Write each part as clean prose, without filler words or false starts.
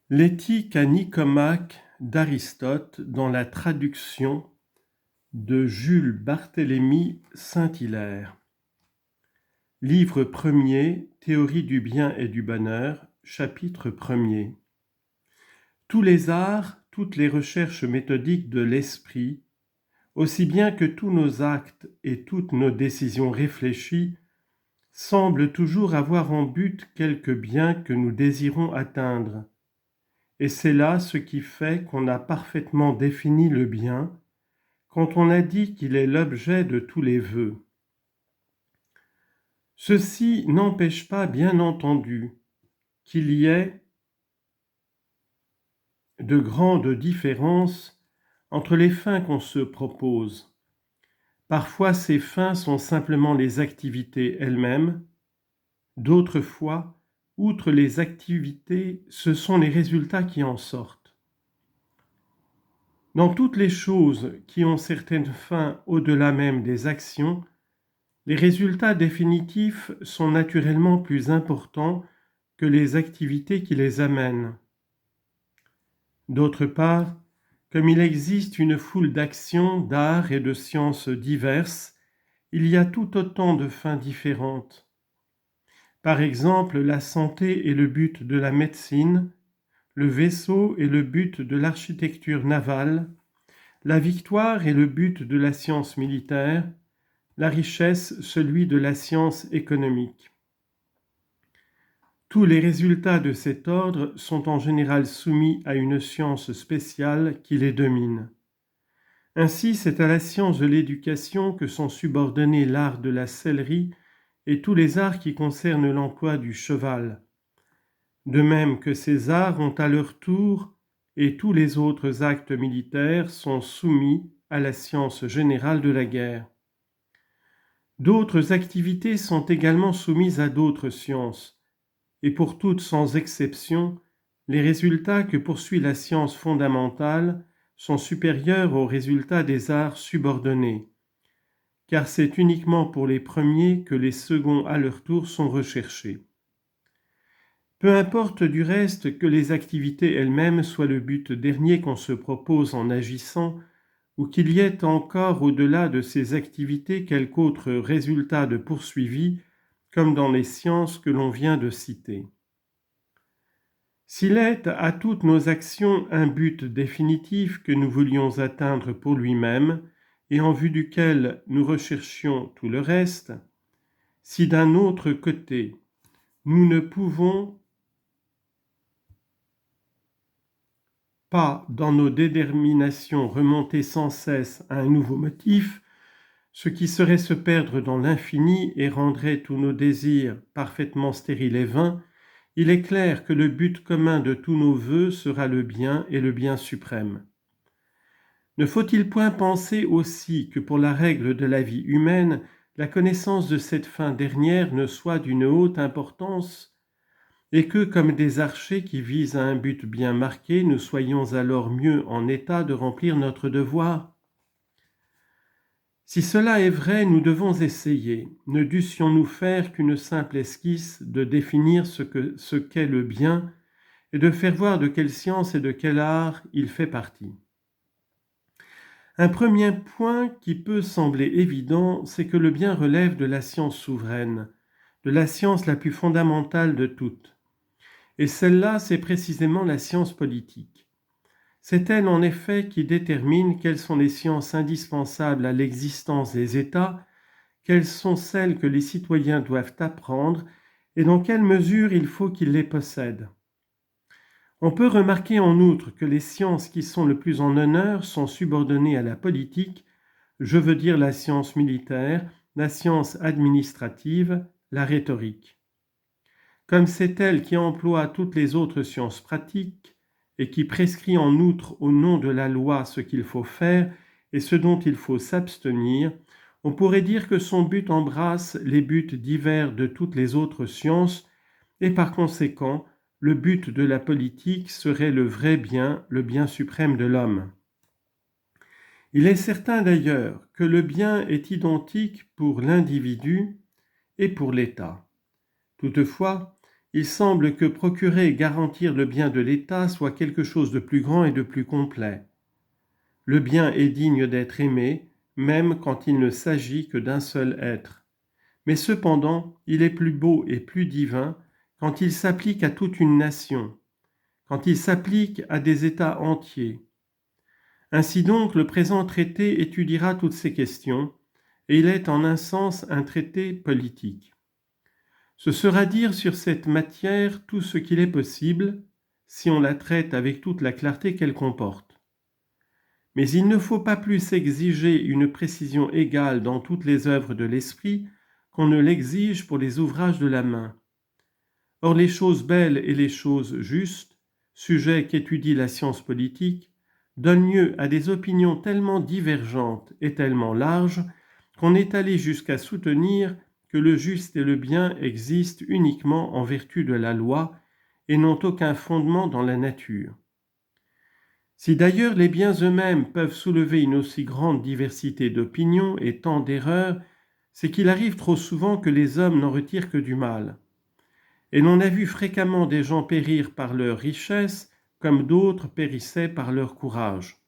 L'éthique à Nicomaque d'Aristote dans la traduction de Jules Barthélemy Saint-Hilaire. Livre 1er, Théorie du bien et du bonheur, chapitre 1er. Tous les arts, toutes les recherches méthodiques de l'esprit, aussi bien que tous nos actes et toutes nos décisions réfléchies, semblent toujours avoir en but quelque bien que nous désirons atteindre. Et c'est là ce qui fait qu'on a parfaitement défini le bien, quand on a dit qu'il est l'objet de tous les vœux. Ceci n'empêche pas, bien entendu, qu'il y ait de grandes différences entre les fins qu'on se propose. Parfois, ces fins sont simplement les activités elles-mêmes. D'autres fois, outre les activités, ce sont les résultats qui en sortent. Dans toutes les choses qui ont certaines fins au-delà même des actions, les résultats définitifs sont naturellement plus importants que les activités qui les amènent. D'autre part, comme il existe une foule d'actions, d'arts et de sciences diverses, il y a tout autant de fins différentes. Par exemple, la santé est le but de la médecine, le vaisseau est le but de l'architecture navale, la victoire est le but de la science militaire, la richesse celui de la science économique. Tous les résultats de cet ordre sont en général soumis à une science spéciale qui les domine. Ainsi, c'est à la science de l'éducation que sont subordonnés l'art de la sellerie et tous les arts qui concernent l'emploi du cheval. De même que ces arts ont à leur tour, et tous les autres actes militaires sont soumis à la science générale de la guerre. D'autres activités sont également soumises à d'autres sciences, et pour toutes sans exception, les résultats que poursuit la science fondamentale sont supérieurs aux résultats des arts subordonnés, car c'est uniquement pour les premiers que les seconds à leur tour sont recherchés. Peu importe du reste que les activités elles-mêmes soient le but dernier qu'on se propose en agissant, ou qu'il y ait encore au-delà de ces activités quelque autre résultat de poursuivi, comme dans les sciences que l'on vient de citer. S'il est à toutes nos actions un but définitif que nous voulions atteindre pour lui-même, et en vue duquel nous recherchions tout le reste, si d'un autre côté, nous ne pouvons pas dans nos déterminations remonter sans cesse à un nouveau motif, ce qui serait se perdre dans l'infini et rendrait tous nos désirs parfaitement stériles et vains, il est clair que le but commun de tous nos vœux sera le bien et le bien suprême. Ne faut-il point penser aussi que pour la règle de la vie humaine, la connaissance de cette fin dernière ne soit d'une haute importance, et que, comme des archers qui visent à un but bien marqué, nous soyons alors mieux en état de remplir notre devoir ? Si cela est vrai, nous devons essayer. Ne dussions-nous faire qu'une simple esquisse de définir ce qu'est le bien et de faire voir de quelle science et de quel art il fait partie. Un premier point qui peut sembler évident, c'est que le bien relève de la science souveraine, de la science la plus fondamentale de toutes. Et celle-là, c'est précisément la science politique. C'est elle, en effet, qui détermine quelles sont les sciences indispensables à l'existence des États, quelles sont celles que les citoyens doivent apprendre et dans quelle mesure il faut qu'ils les possèdent. On peut remarquer en outre que les sciences qui sont le plus en honneur sont subordonnées à la politique, je veux dire la science militaire, la science administrative, la rhétorique. Comme c'est elle qui emploie toutes les autres sciences pratiques et qui prescrit en outre au nom de la loi ce qu'il faut faire et ce dont il faut s'abstenir, on pourrait dire que son but embrasse les buts divers de toutes les autres sciences et par conséquent, le but de la politique serait le vrai bien, le bien suprême de l'homme. Il est certain d'ailleurs que le bien est identique pour l'individu et pour l'État. Toutefois, il semble que procurer et garantir le bien de l'État soit quelque chose de plus grand et de plus complet. Le bien est digne d'être aimé, même quand il ne s'agit que d'un seul être. Mais cependant, il est plus beau et plus divin quand il s'applique à toute une nation, quand il s'applique à des États entiers. Ainsi donc, le présent traité étudiera toutes ces questions, et il est en un sens un traité politique. Ce sera dire sur cette matière tout ce qu'il est possible, si on la traite avec toute la clarté qu'elle comporte. Mais il ne faut pas plus exiger une précision égale dans toutes les œuvres de l'esprit qu'on ne l'exige pour les ouvrages de la main. Or les choses belles et les choses justes, sujet qu'étudie la science politique, donnent lieu à des opinions tellement divergentes et tellement larges qu'on est allé jusqu'à soutenir que le juste et le bien existent uniquement en vertu de la loi et n'ont aucun fondement dans la nature. Si d'ailleurs les biens eux-mêmes peuvent soulever une aussi grande diversité d'opinions et tant d'erreurs, c'est qu'il arrive trop souvent que les hommes n'en retirent que du mal. Et l'on a vu fréquemment des gens périr par leur richesse, comme d'autres périssaient par leur courage.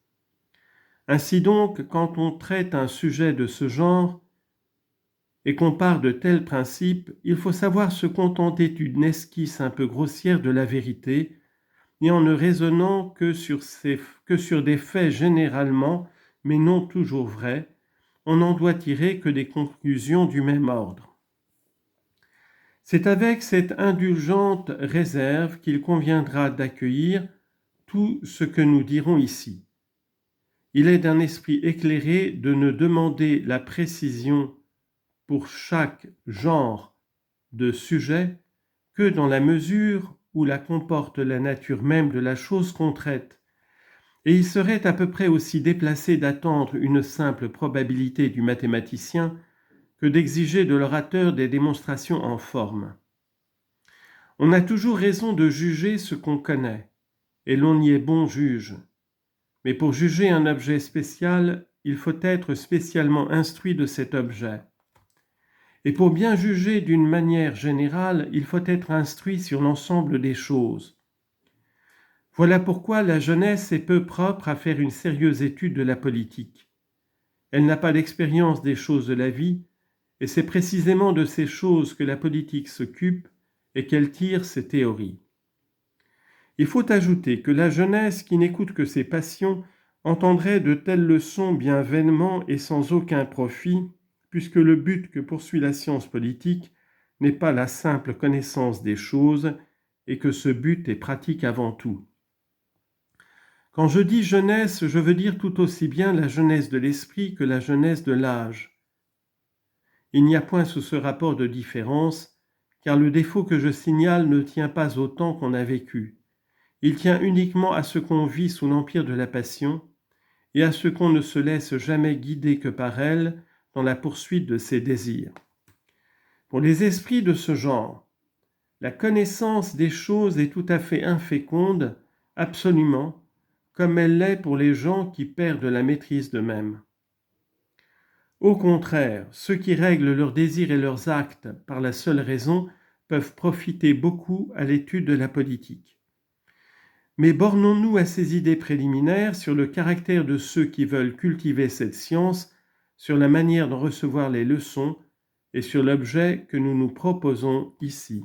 Ainsi donc, quand on traite un sujet de ce genre et qu'on part de tels principes, il faut savoir se contenter d'une esquisse un peu grossière de la vérité, et en ne raisonnant que sur des faits généralement, mais non toujours vrais, on n'en doit tirer que des conclusions du même ordre. C'est avec cette indulgente réserve qu'il conviendra d'accueillir tout ce que nous dirons ici. Il est d'un esprit éclairé de ne demander la précision pour chaque genre de sujet que dans la mesure où la comporte la nature même de la chose qu'on traite. Et il serait à peu près aussi déplacé d'attendre une simple probabilité du mathématicien que d'exiger de l'orateur des démonstrations en forme. On a toujours raison de juger ce qu'on connaît, et l'on y est bon juge. Mais pour juger un objet spécial, il faut être spécialement instruit de cet objet. Et pour bien juger d'une manière générale, il faut être instruit sur l'ensemble des choses. Voilà pourquoi la jeunesse est peu propre à faire une sérieuse étude de la politique. Elle n'a pas d'expérience des choses de la vie, et c'est précisément de ces choses que la politique s'occupe et qu'elle tire ses théories. Il faut ajouter que la jeunesse qui n'écoute que ses passions entendrait de telles leçons bien vainement et sans aucun profit, puisque le but que poursuit la science politique n'est pas la simple connaissance des choses, et que ce but est pratique avant tout. Quand je dis jeunesse, je veux dire tout aussi bien la jeunesse de l'esprit que la jeunesse de l'âge. Il n'y a point sous ce rapport de différence, car le défaut que je signale ne tient pas au temps qu'on a vécu. Il tient uniquement à ce qu'on vit sous l'empire de la passion et à ce qu'on ne se laisse jamais guider que par elle dans la poursuite de ses désirs. Pour les esprits de ce genre, la connaissance des choses est tout à fait inféconde, absolument, comme elle l'est pour les gens qui perdent la maîtrise d'eux-mêmes. Au contraire, ceux qui règlent leurs désirs et leurs actes par la seule raison peuvent profiter beaucoup à l'étude de la politique. Mais bornons-nous à ces idées préliminaires sur le caractère de ceux qui veulent cultiver cette science, sur la manière d'en recevoir les leçons et sur l'objet que nous nous proposons ici.